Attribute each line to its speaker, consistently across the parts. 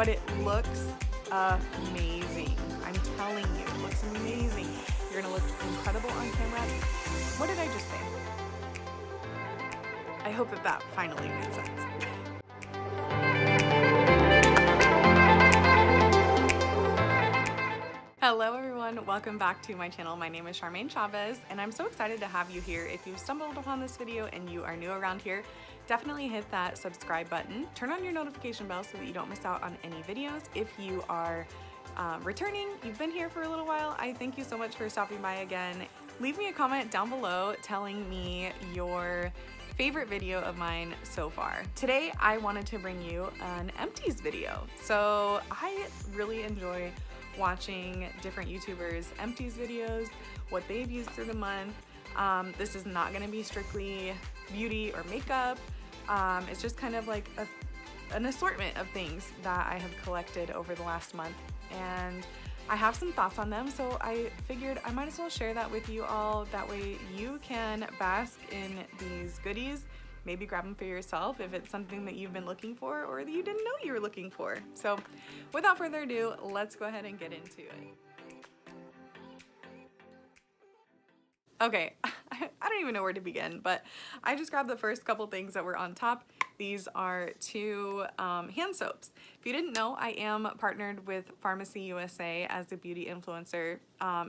Speaker 1: but it looks amazing. I'm telling you, it looks amazing. You're gonna look incredible on camera. What did I just say? I hope that finally made sense. Hello everyone, welcome back to my channel. My name is Charmaine Chavez and I'm so excited to have you here. If you've stumbled upon this video and you are new around here, definitely hit that subscribe button. Turn on your notification bell so that you don't miss out on any videos. If you are returning, you've been here for a little while, I thank you so much for stopping by again. Leave me a comment down below telling me your favorite video of mine so far. Today I wanted to bring you an Empties video. So I really enjoy watching different YouTubers' Empties videos, what they've used through the month. This is not going to be strictly beauty or makeup. It's just kind of like an assortment of things that I have collected over the last month, and I have some thoughts on them, so I figured I might as well share that with you all. That way you can bask in these goodies. Maybe grab them for yourself if it's something that you've been looking for or that you didn't know you were looking for. So without further ado, let's go ahead and get into it. Okay, I don't even know where to begin, but I just grabbed the first couple things that were on top. These are two hand soaps. If you didn't know, I am partnered with Pharmacy USA as a beauty influencer.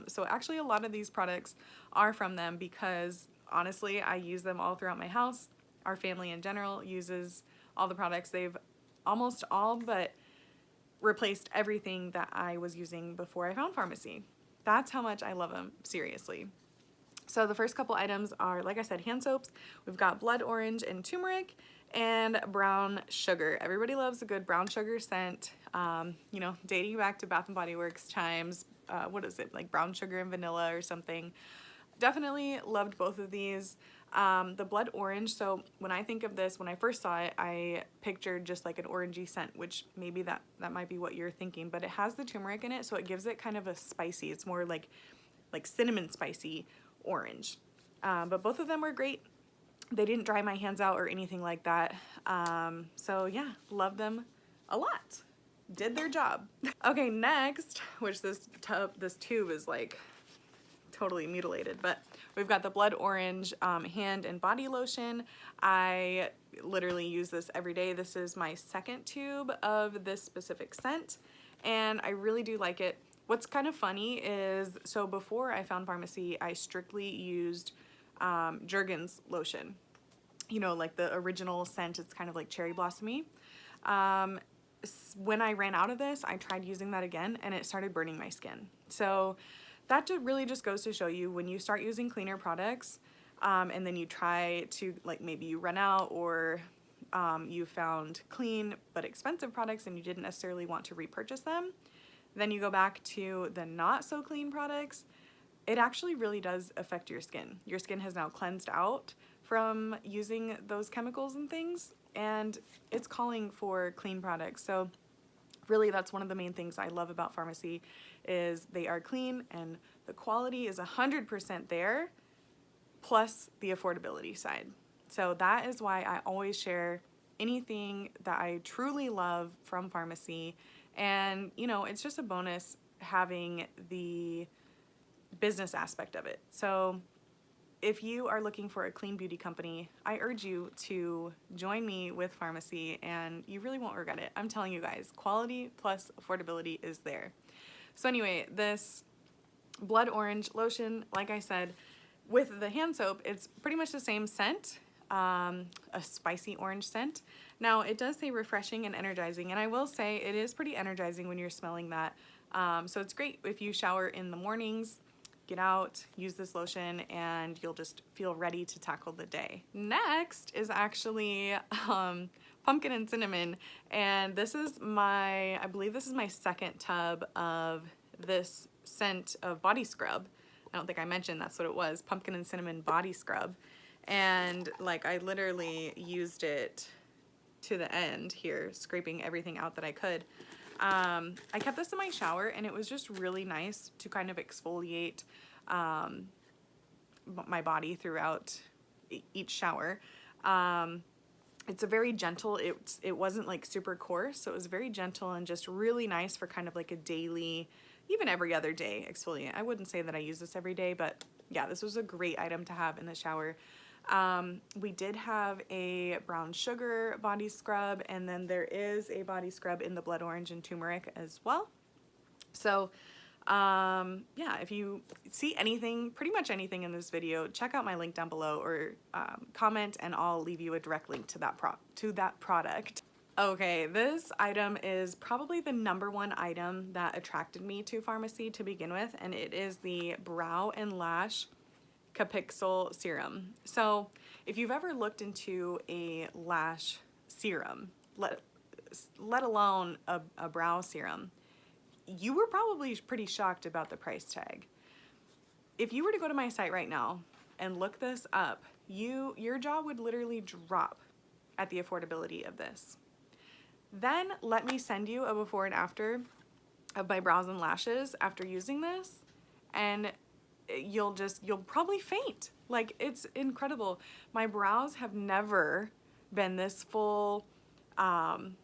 Speaker 1: So actually a lot of these products are from them because honestly, I use them all throughout my house. Our family in general uses all the products. They've almost all but replaced everything that I was using before I found Pharmacy. That's how much I love them, seriously. So the first couple items are, like I said, hand soaps. We've got blood orange and turmeric and brown sugar. Everybody loves a good brown sugar scent. You know, dating back to Bath & Body Works times, what is it, like brown sugar and vanilla or something. Definitely loved both of these. The blood orange, so when I think of this, when I first saw it, I pictured just like an orangey scent, which maybe that might be what you're thinking, but it has the turmeric in it, so it gives it kind of a spicy, it's more like cinnamon spicy orange. But both of them were great. They didn't dry my hands out or anything like that. So yeah, love them a lot. Did their job. Okay, next, which this tube is like totally mutilated, but we've got the blood orange hand and body lotion. I literally use this every day. This is my second tube of this specific scent, and I really do like it. What's kind of funny is, so before I found Pharmacy, I strictly used Jergens lotion. You know, like the original scent, it's kind of like cherry blossomy. When I ran out of this, I tried using that again and it started burning my skin. So that really just goes to show you, when you start using cleaner products and then you try to, like, maybe you run out or you found clean but expensive products and you didn't necessarily want to repurchase them, then you go back to the not so clean products, it actually really does affect your skin. Your skin has now cleansed out from using those chemicals and things, and it's calling for clean products. So really, that's one of the main things I love about Pharmacy, is they are clean and the quality is 100% there, plus the affordability side. So that is why I always share anything that I truly love from Pharmacy. And you know, it's just a bonus having the business aspect of it. So if you are looking for a clean beauty company, I urge you to join me with Pharmacy and you really won't regret it. I'm telling you guys, quality plus affordability is there. So anyway, this blood orange lotion, like I said, with the hand soap, it's pretty much the same scent, a spicy orange scent. Now it does say refreshing and energizing, and I will say it is pretty energizing when you're smelling that. So it's great if you shower in the mornings, get out, use this lotion, and you'll just feel ready to tackle the day. Next is actually pumpkin and cinnamon, and this is I believe this is my second tub of this scent of body scrub. I don't think I mentioned that's what it was, pumpkin and cinnamon body scrub. And like, I literally used it to the end here, scraping everything out that I could. I kept this in my shower and it was just really nice to kind of exfoliate my body throughout each shower. It's a very gentle, it wasn't like super coarse, so it was very gentle and just really nice for kind of like a daily, even every other day exfoliant. I wouldn't say that I use this every day, but yeah, this was a great item to have in the shower. We did have a brown sugar body scrub, and then there is a body scrub in the blood orange and turmeric as well. So yeah, if you see anything, pretty much anything in this video, check out my link down below, or comment and I'll leave you a direct link to that product. Okay, this item is probably the #1 item that attracted me to pharmacy to begin with, and it is the Brow and Lash Capixyl Serum. So if you've ever looked into a lash serum, let alone a brow serum, you were probably pretty shocked about the price tag. If you were to go to my site right now and look this up, your jaw would literally drop at the affordability of this. Then let me send you a before and after of my brows and lashes after using this, and you'll probably faint. Like, it's incredible. My brows have never been this full and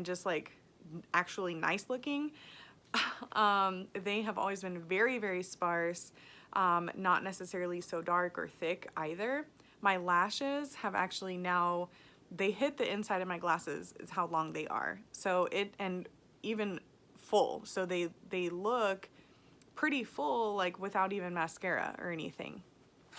Speaker 1: just like actually nice looking. They have always been very, very sparse, not necessarily so dark or thick either. My lashes have actually now, they hit the inside of my glasses is how long they are. So and even full. So they look pretty full, like without even mascara or anything.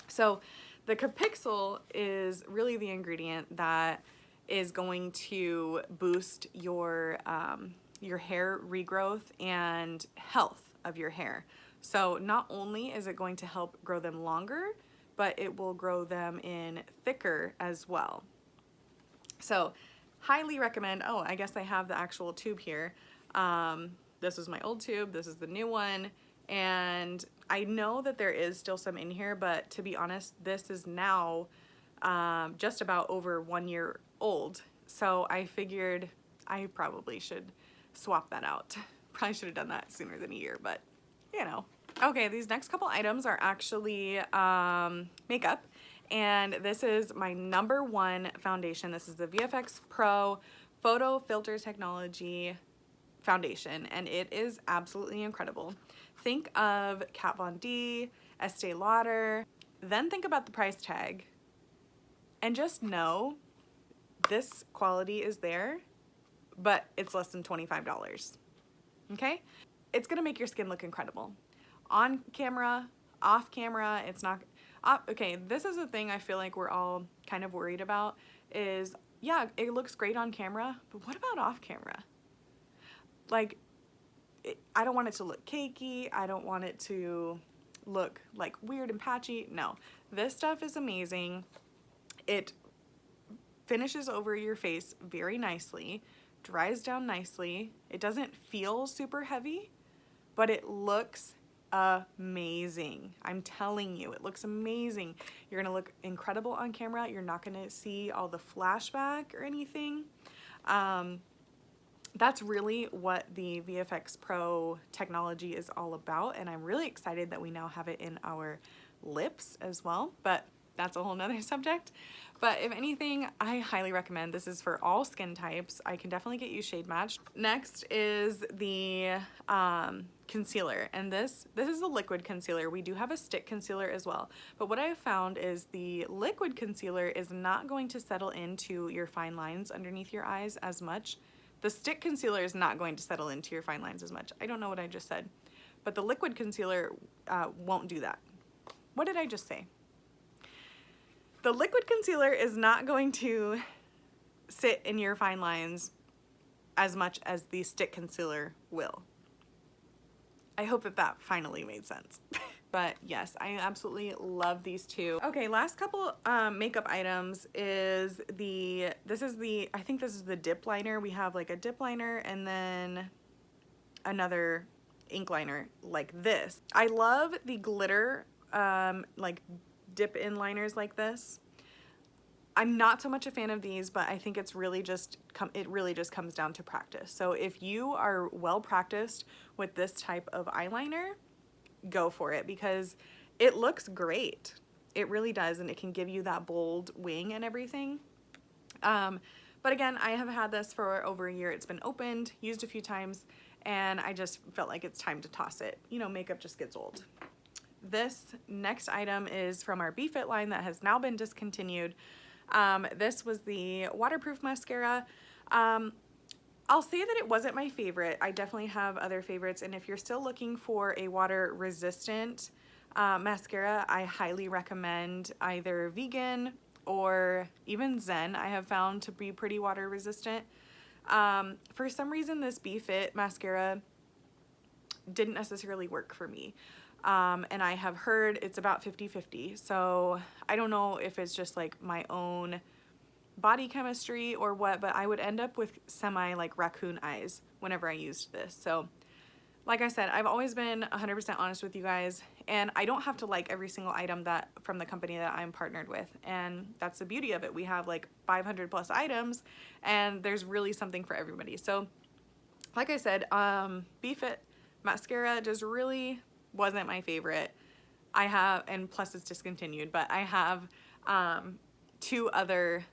Speaker 1: So the Capixyl is really the ingredient that is going to boost your hair regrowth and health of your hair. So not only is it going to help grow them longer, but it will grow them in thicker as well. So highly recommend. Oh, I guess I have the actual tube here. This was my old tube, this is the new one, and I know that there is still some in here, but to be honest, this is now just about over 1 year old. So I figured I probably should swap that out. Probably should have done that sooner than a year, but you know. Okay, these next couple items are actually makeup, and this is my #1 foundation. This is the VFX Pro Photo Filter Technology foundation, and it is absolutely incredible. Think of Kat Von D, Estee Lauder, then think about the price tag, and just know this quality is there, but it's less than $25, okay? It's gonna make your skin look incredible. On camera, off camera, it's not, okay, this is a thing I feel like we're all kind of worried about is, yeah, it looks great on camera, but what about off camera? Like, I don't want it to look cakey, I don't want it to look like weird and patchy. No, this stuff is amazing. It finishes over your face very nicely, dries down nicely. It doesn't feel super heavy, but it looks amazing. I'm telling you, it looks amazing. You're gonna look incredible on camera. You're not gonna see all the flashback or anything. That's really what the VFX Pro technology is all about, and I'm really excited that we now have it in our lips as well, but that's a whole nother subject. But if anything, I highly recommend. This is for all skin types. I can definitely get you shade matched. Next is the concealer, and this is a liquid concealer. We do have a stick concealer as well, but what I have found is the liquid concealer is not going to settle into your fine lines underneath your eyes as much. The stick concealer is not going to settle into your fine lines as much. I don't know what I just said, but the liquid concealer won't do that. What did I just say? The liquid concealer is not going to sit in your fine lines as much as the stick concealer will. I hope that that finally made sense. But yes, I absolutely love these two. Okay, last couple makeup items is I think this is the dip liner. We have like a dip liner and then another ink liner like this. I love the glitter like dip in liners like this. I'm not so much a fan of these, but I think it's really just it really just comes down to practice. So if you are well practiced with this type of eyeliner, go for it because it looks great. It really does, and it can give you that bold wing and everything. But again, I have had this for over a year. It's been opened, used a few times, and I just felt like it's time to toss it. You know, makeup just gets old. This next item is from our BeFit line that has now been discontinued. This was the waterproof mascara. I'll say that it wasn't my favorite. I definitely have other favorites, and if you're still looking for a water resistant mascara, I highly recommend either vegan or even Zen. I have found to be pretty water resistant. For some reason, this BeFit mascara didn't necessarily work for me. And I have heard it's about 50-50. So I don't know if it's just like my own body chemistry or what, but I would end up with semi like raccoon eyes whenever I used this. So like I said, I've always been 100% honest with you guys, and I don't have to like every single item that from the company that I'm partnered with, and that's the beauty of it. We have like 500 plus items, and there's really something for everybody. So like I said, BeFit mascara just really wasn't my favorite. I have, and plus it's discontinued, but I have 2 other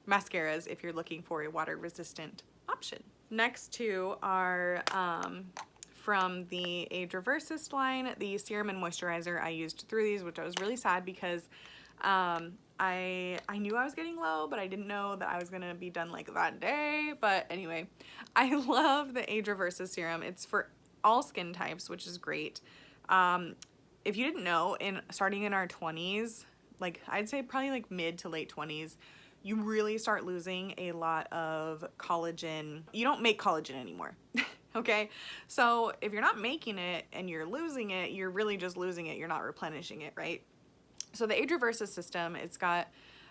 Speaker 1: mascaras if you're looking for a water resistant option. Next 2 are from the Age Reversist line, the serum and moisturizer. I used through these, which I was really sad because I knew I was getting low, but I didn't know that I was gonna be done like that day. But anyway, I love the Age Reversist serum. It's for all skin types, which is great. If you didn't know, starting in our 20s, like I'd say probably like mid to late 20s, you really start losing a lot of collagen. You don't make collagen anymore. Okay, so if you're not making it and you're losing it, you're really just losing it. You're not replenishing it, right? So the Age Reversist system, it's got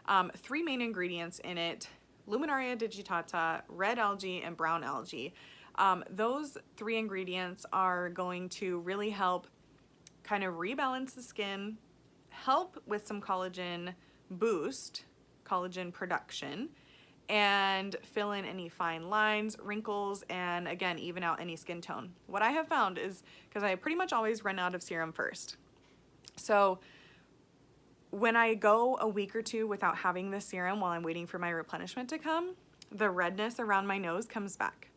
Speaker 1: 3 main ingredients in it: Luminaria digitata, red algae, and brown algae. Those 3 ingredients are going to really help kind of rebalance the skin, help with some collagen boost, collagen production, and fill in any fine lines, wrinkles, and again, even out any skin tone. What I have found is, because I pretty much always run out of serum first. So when I go a week or 2 without having this serum while I'm waiting for my replenishment to come, the redness around my nose comes back.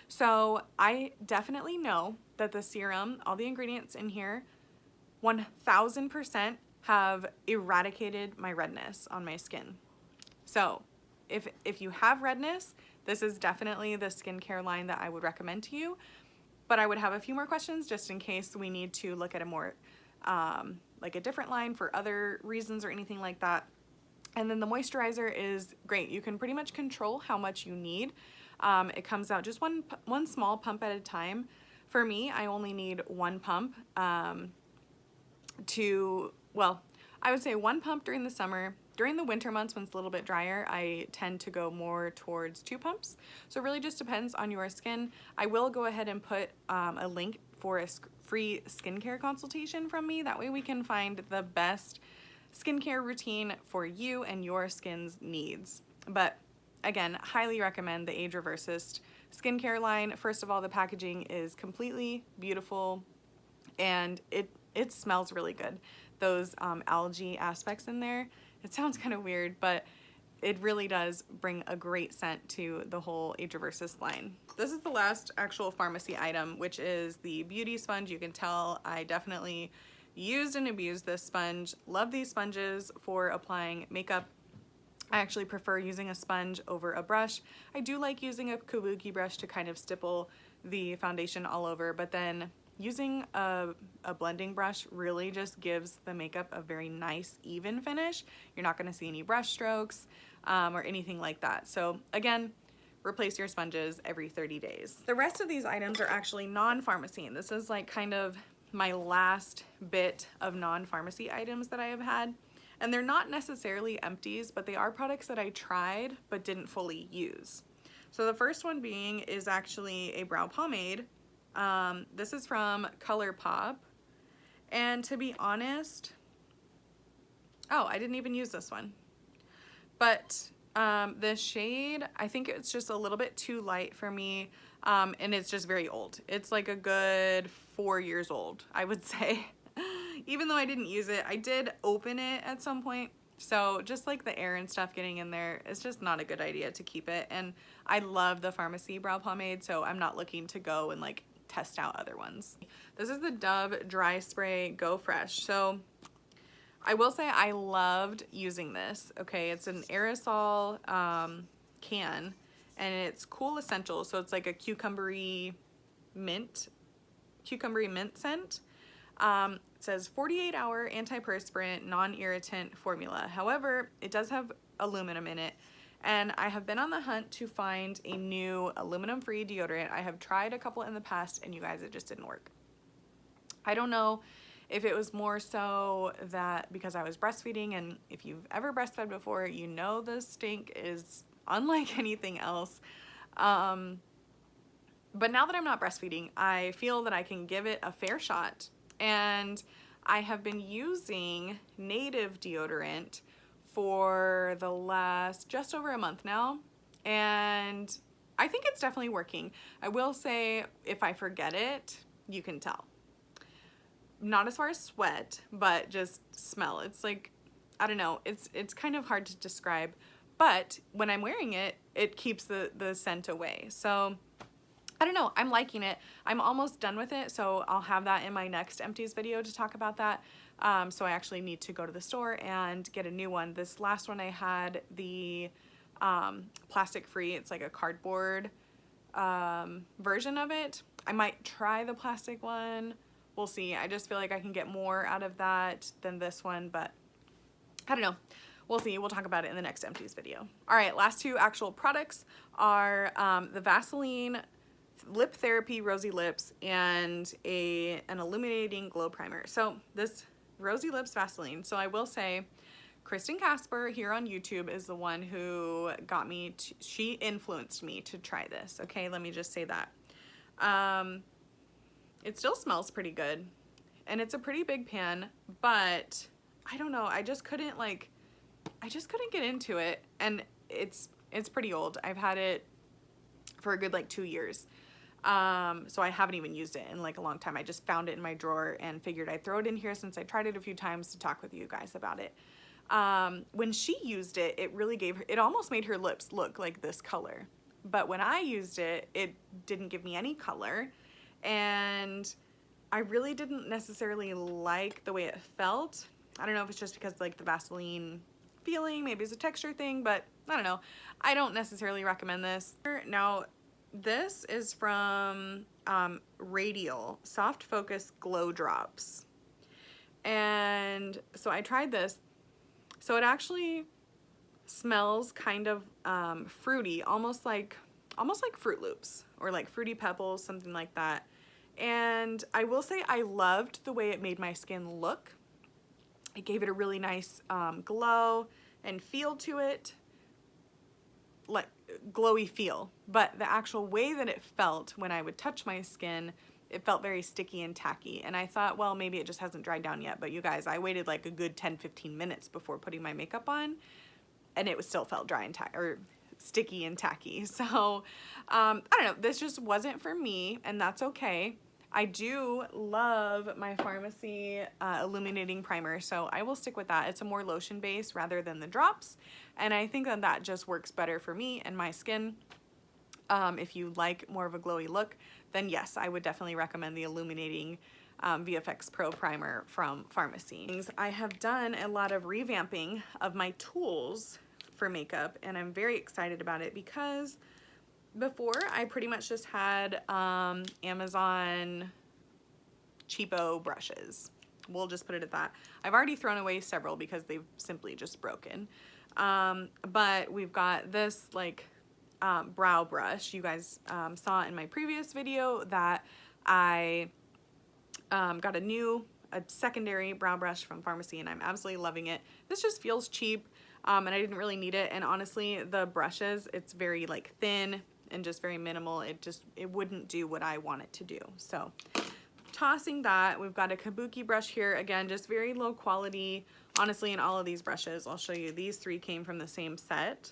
Speaker 1: So I definitely know that the serum, all the ingredients in here, 1000% have eradicated my redness on my skin. So if you have redness, this is definitely the skincare line that I would recommend to you. But I would have a few more questions just in case we need to look at a more, like a different line for other reasons or anything like that. And then the moisturizer is great. You can pretty much control how much you need. It comes out just one small pump at a time. For me, I only need 1 pump well, I would say 1 pump during the summer. During the winter months when it's a little bit drier, I tend to go more towards 2 pumps. So it really just depends on your skin. I will go ahead and put a link for a free skincare consultation from me. That way we can find the best skincare routine for you and your skin's needs. But again, highly recommend the Age Reversist skincare line. First of all, the packaging is completely beautiful, and it smells really good. Those algae aspects in there, it sounds kind of weird, but it really does bring a great scent to the whole Age Reversist line. This is the last actual pharmacy item, which is the beauty sponge. You can tell I definitely used and abused this sponge. Love these sponges for applying makeup. I actually prefer using a sponge over a brush. I do like using a kabuki brush to kind of stipple the foundation all over, but then using a blending brush really just gives the makeup a very nice, even finish. You're not gonna see any brush strokes or anything like that. So again, replace your sponges every 30 days. The rest of these items are actually non-pharmacy, and this is like kind of my last bit of non-pharmacy items that I have had. And they're not necessarily empties, but they are products that I tried but didn't fully use. So the first one is actually a brow pomade. This is from ColourPop, and to be honest, I didn't even use this one, but the shade, I think it's just a little bit too light for me, and it's just very old. It's like a good 4 years old, I would say. Even though I didn't use it, I did open it at some point, So just like the air and stuff getting in there, it's just not a good idea to keep it. And I love the Pharmacy brow pomade, so I'm not looking to go and like test out other ones. This is the Dove Dry Spray Go Fresh. So I will say I loved using this. Okay, it's an aerosol can, and it's Cool Essentials. So it's like a cucumbery mint scent. It says 48-hour antiperspirant, non-irritant formula. However, it does have aluminum in it, and I have been on the hunt to find a new aluminum-free deodorant. I have tried a couple in the past, and you guys, it just didn't work. I don't know if it was more so that because I was breastfeeding, and if you've ever breastfed before, you know the stink is unlike anything else. But now that I'm not breastfeeding, I feel that I can give it a fair shot. And I have been using Native deodorant for the last just over a month now, and I think it's definitely working. I will say if I forget it, you can tell. Not as far as sweat, but just smell. It's like, I don't know, it's kind of hard to describe, but when I'm wearing it, it keeps the scent away. So I don't know, I'm liking it. I'm almost done with it, so I'll have that in my next Empties video to talk about that. So I actually need to go to the store and get a new one. This last one I had the plastic free. It's like a cardboard version of it. I might try the plastic one. We'll see. I just feel like I can get more out of that than this one, but I don't know. We'll see. We'll talk about it in the next Empties video. All right, last two actual products are the Vaseline Lip Therapy Rosy Lips and an illuminating glow primer. So this Rosy Lips Vaseline, so I will say Kristen Casper here on YouTube is the one who got me to, she influenced me to try this. Okay, let me just say that. It still smells pretty good, and it's a pretty big pan, but I don't know, I just couldn't get into it, and it's pretty old. I've had it for a good like 2 years. So I haven't even used it in like a long time. I just found it in my drawer and figured I'd throw it in here since I tried it a few times to talk with you guys about it. When she used it, it really gave her, it almost made her lips look like this color. But when I used it, it didn't give me any color. And I really didn't necessarily like the way it felt. I don't know if it's just because like the Vaseline feeling, maybe it's a texture thing, but I don't know. I don't necessarily recommend this. Now, this is from Radial Soft Focus Glow Drops. And so I tried this. So it actually smells kind of fruity, almost like Fruit Loops or like Fruity Pebbles, something like that. And I will say I loved the way it made my skin look. It gave it a really nice glow and feel to it, like glowy feel. But the actual way that it felt when I would touch my skin, it felt very sticky and tacky. And I thought, well, maybe it just hasn't dried down yet. But you guys, I waited like a good 10-15 minutes before putting my makeup on, and it still felt dry and sticky and tacky. So I don't know, this just wasn't for me, and that's okay. I do love my Pharmacy illuminating primer, so I will stick with that. It's a more lotion base rather than the drops, and I think that that just works better for me and my skin. If you like more of a glowy look, then yes, I would definitely recommend the illuminating VFX Pro primer from Pharmacy. I have done a lot of revamping of my tools for makeup, and I'm very excited about it because before I pretty much just had Amazon cheapo brushes. We'll just put it at that. I've already thrown away several because they've simply just broken. But we've got this like brow brush. You guys saw in my previous video that I got a secondary brow brush from Pharmacy, and I'm absolutely loving it. This just feels cheap, and I didn't really need it. And honestly, the brushes, it's very like thin and just very minimal. It wouldn't do what I want it to do. So tossing that, we've got a kabuki brush here. Again, just very low quality. Honestly, in all of these brushes, I'll show you, these three came from the same set.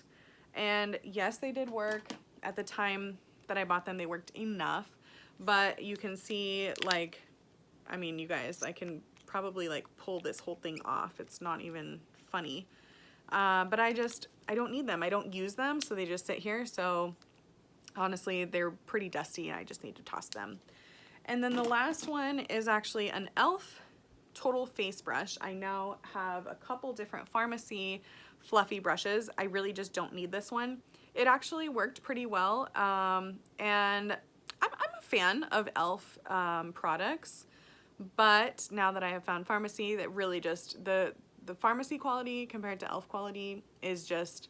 Speaker 1: And yes, they did work. At the time that I bought them, they worked enough. But you can see, like, I mean, you guys, I can probably like pull this whole thing off. It's not even funny. but I don't need them. I don't use them, so they just sit here. So honestly, they're pretty dusty and I just need to toss them. And then the last one is actually an e.l.f. Total Face Brush. I now have a couple different pharmacy fluffy brushes. I really just don't need this one. It actually worked pretty well, and I'm a fan of e.l.f. Products, but now that I have found pharmacy, that really just, the pharmacy quality compared to e.l.f. quality is just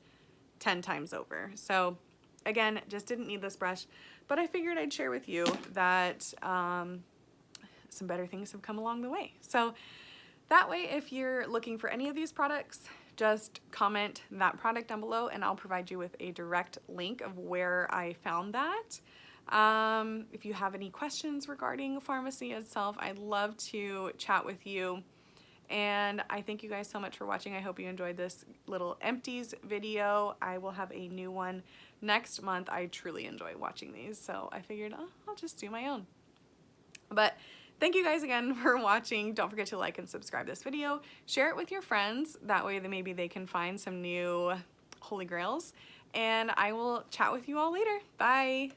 Speaker 1: 10 times over. So again, just didn't need this brush, but I figured I'd share with you that some better things have come along the way. So that way, if you're looking for any of these products, just comment that product down below and I'll provide you with a direct link of where I found that. If you have any questions regarding pharmacy itself, I'd love to chat with you. And I thank you guys so much for watching. I hope you enjoyed this little Empties video. I will have a new one next month. I truly enjoy watching these, so I figured I'll just do my own. But thank you guys again for watching. Don't forget to like and subscribe this video. Share it with your friends. That way maybe they can find some new holy grails. And I will chat with you all later. Bye.